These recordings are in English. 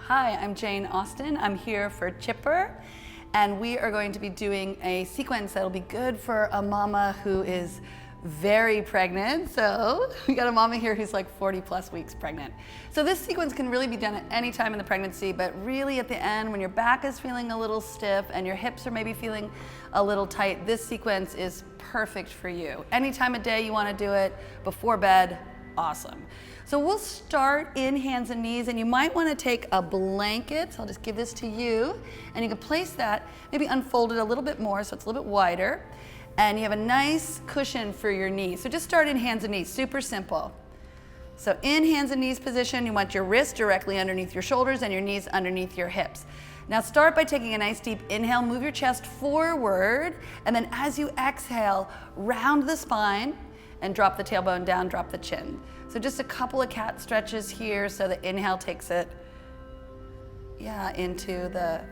Hi, I'm Jane Austen. I'm here for Chipper, and we are going to be doing a sequence that'll be good for a mama who is very pregnant. So we got a mama here who's like 40+ weeks pregnant. So this sequence can really be done at any time in the pregnancy, but really at the end when your back is feeling a little stiff and your hips are maybe feeling a little tight, this sequence is perfect for you. Any time of day you want to do it, before bed, awesome. So we'll start in hands and knees, and you might want to take a blanket. So I'll just give this to you, and you can place that, maybe unfold it a little bit more so it's a little bit wider, and you have a nice cushion for your knees. So just start in hands and knees, super simple. So in hands and knees position, you want your wrists directly underneath your shoulders and your knees underneath your hips. Now start by taking a nice deep inhale, move your chest forward, and then as you exhale, round the spine and drop the tailbone down, drop the chin. So just a couple of cat stretches here so the inhale takes it into the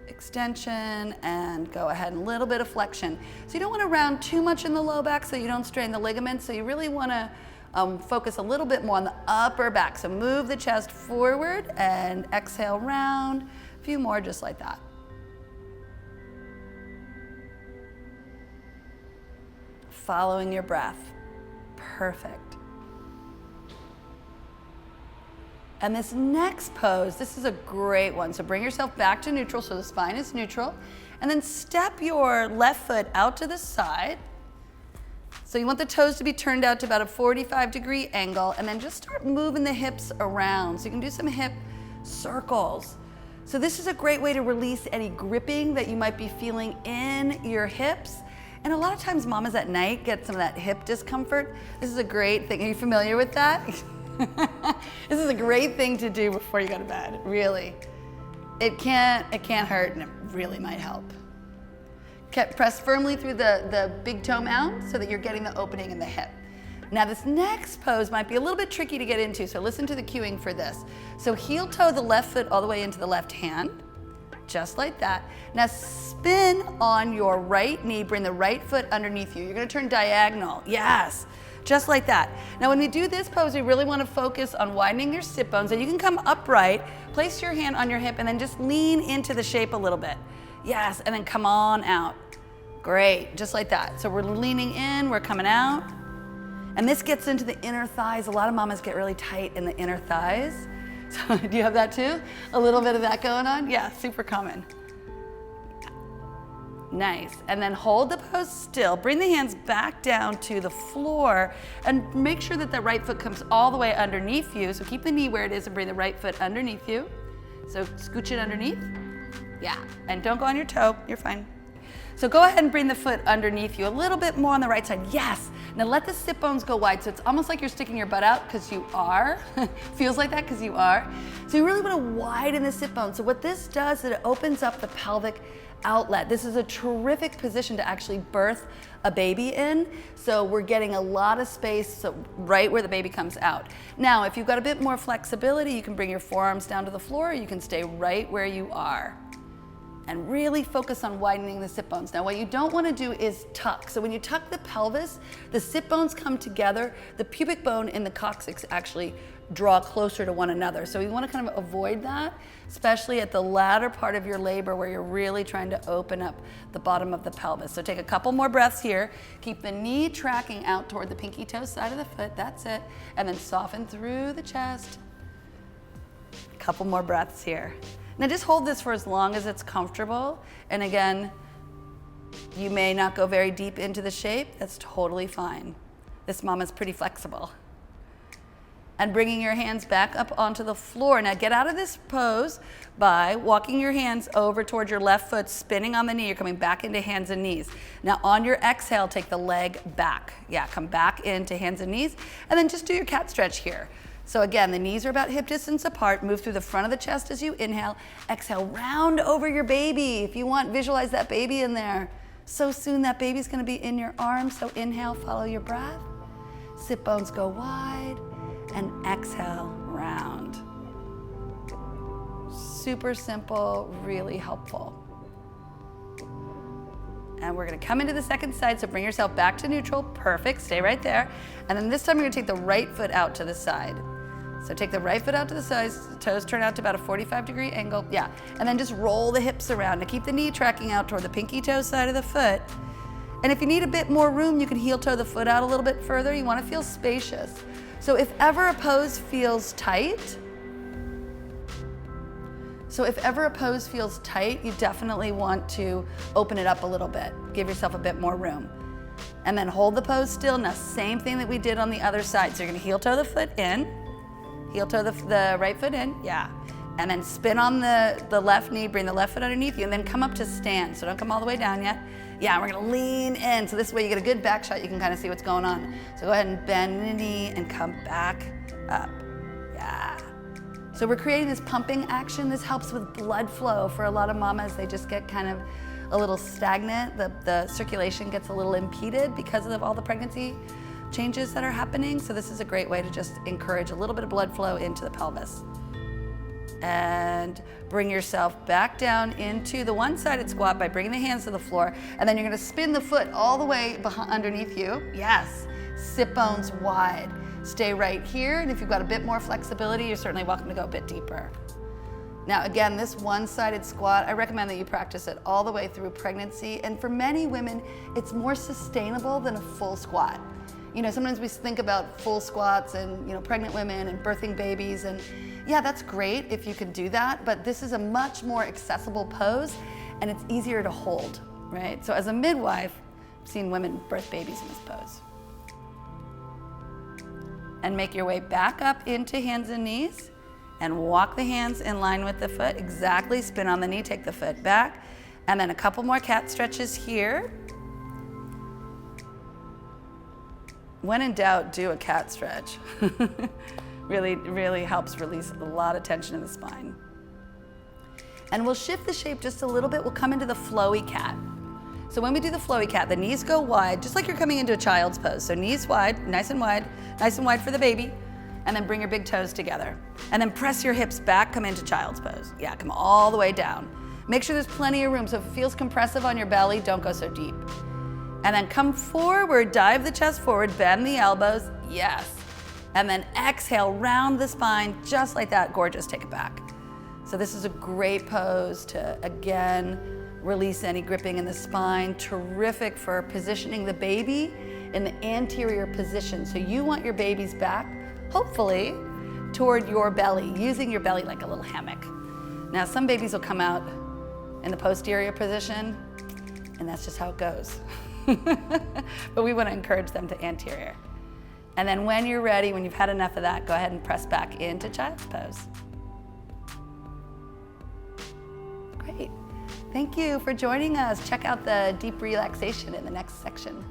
extension, and go ahead, and a little bit of flexion. So you don't want to round too much in the low back so you don't strain the ligaments, so you really want to focus a little bit more on the upper back. So move the chest forward and exhale, round. A few more just like that. Following your breath. Perfect. And this next pose, this is a great one. So bring yourself back to neutral so the spine is neutral, and then step your left foot out to the side. So you want the toes to be turned out to about a 45-degree angle, and then just start moving the hips around. So you can do some hip circles. So this is a great way to release any gripping that you might be feeling in your hips. And a lot of times mamas at night get some of that hip discomfort. This is a great thing. Are you familiar with that? This is a great thing to do before you go to bed, really. It can't hurt, and it really might help. Press firmly through the big toe mound so that you're getting the opening in the hip. Now this next pose might be a little bit tricky to get into, so listen to the cueing for this. So heel toe the left foot all the way into the left hand, just like that. Now spin on your right knee, bring the right foot underneath you. You're gonna turn diagonal, yes. Just like that. Now when we do this pose, we really want to focus on widening your sit bones, and you can come upright, place your hand on your hip, and then just lean into the shape a little bit. Yes, and then come on out. Great, just like that. So we're leaning in, we're coming out. And this gets into the inner thighs. A lot of mamas get really tight in the inner thighs. So do you have that too? A little bit of that going on? Yeah, super common. Nice, and then hold the pose still. Bring the hands back down to the floor and make sure that the right foot comes all the way underneath you. So keep the knee where it is and bring the right foot underneath you. So scooch it underneath. Yeah, and don't go on your toe, you're fine. So go ahead and bring the foot underneath you, a little bit more on the right side, yes. Now let the sit bones go wide, so it's almost like you're sticking your butt out, because you are. Feels like that because you are. So you really want to widen the sit bones. So what this does is it opens up the pelvic outlet. This is a terrific position to actually birth a baby in. So we're getting a lot of space right where the baby comes out. Now, if you've got a bit more flexibility, you can bring your forearms down to the floor, or you can stay right where you are. And really focus on widening the sit bones. Now what you don't want to do is tuck. So when you tuck the pelvis, the sit bones come together, the pubic bone and the coccyx actually draw closer to one another. So you want to kind of avoid that, especially at the latter part of your labor where you're really trying to open up the bottom of the pelvis. So take a couple more breaths here. Keep the knee tracking out toward the pinky toe side of the foot, that's it. And then soften through the chest. A couple more breaths here. Now just hold this for as long as it's comfortable. And again, you may not go very deep into the shape. That's totally fine. This mama's pretty flexible. And bringing your hands back up onto the floor. Now get out of this pose by walking your hands over towards your left foot, spinning on the knee. You're coming back into hands and knees. Now on your exhale, take the leg back. Yeah, come back into hands and knees. And then just do your cat stretch here. So again, the knees are about hip distance apart. Move through the front of the chest as you inhale. Exhale, round over your baby. If you want, visualize that baby in there. So soon that baby's gonna be in your arms. So inhale, follow your breath. Sit bones go wide. And exhale, round. Super simple, really helpful. And we're gonna come into the second side, so bring yourself back to neutral. Perfect, stay right there. And then this time you're gonna take the right foot out to the side. So take the right foot out to the sides, toes turn out to about a 45-degree angle. Yeah, and then just roll the hips around to keep the knee tracking out toward the pinky toe side of the foot. And if you need a bit more room, you can heel toe the foot out a little bit further. You want to feel spacious. So if ever a pose feels tight, you definitely want to open it up a little bit. Give yourself a bit more room. And then hold the pose still. Now, same thing that we did on the other side. So you're gonna heel toe the foot in, heel toe the right foot in, yeah. And then spin on the left knee, bring the left foot underneath you, and then come up to stand. So don't come all the way down yet. Yeah, we're gonna lean in. So this way you get a good back shot, you can kind of see what's going on. So go ahead and bend the knee and come back up, yeah. So we're creating this pumping action. This helps with blood flow. For a lot of mamas, they just get kind of a little stagnant. The circulation gets a little impeded because of all the pregnancy changes that are happening. So this is a great way to just encourage a little bit of blood flow into the pelvis. And bring yourself back down into the one-sided squat by bringing the hands to the floor. And then you're gonna spin the foot all the way underneath you. Yes, sit bones wide. Stay right here, and if you've got a bit more flexibility, you're certainly welcome to go a bit deeper. Now again, this one-sided squat, I recommend that you practice it all the way through pregnancy, and for many women, it's more sustainable than a full squat. You know, sometimes we think about full squats and, you know, pregnant women and birthing babies, and yeah, that's great if you can do that, but this is a much more accessible pose, and it's easier to hold, right? So as a midwife, I've seen women birth babies in this pose. And make your way back up into hands and knees and walk the hands in line with the foot. Exactly, spin on the knee, take the foot back. And then a couple more cat stretches here. When in doubt, do a cat stretch. Really helps release a lot of tension in the spine. And we'll shift the shape just a little bit. We'll come into the flowy cat. So when we do the flowy cat, the knees go wide, just like you're coming into a child's pose. So knees wide, nice and wide for the baby, and then bring your big toes together. And then press your hips back, come into child's pose. Yeah, come all the way down. Make sure there's plenty of room, so if it feels compressive on your belly, don't go so deep. And then come forward, dive the chest forward, bend the elbows, yes. And then exhale, round the spine, just like that, gorgeous, take it back. So this is a great pose to, again, release any gripping in the spine. Terrific for positioning the baby in the anterior position. So you want your baby's back, hopefully, toward your belly, using your belly like a little hammock. Now, some babies will come out in the posterior position, and that's just how it goes. But we want to encourage them to anterior. And then when you're ready, when you've had enough of that, go ahead and press back into child's pose. Great. Thank you for joining us. Check out the deep relaxation in the next section.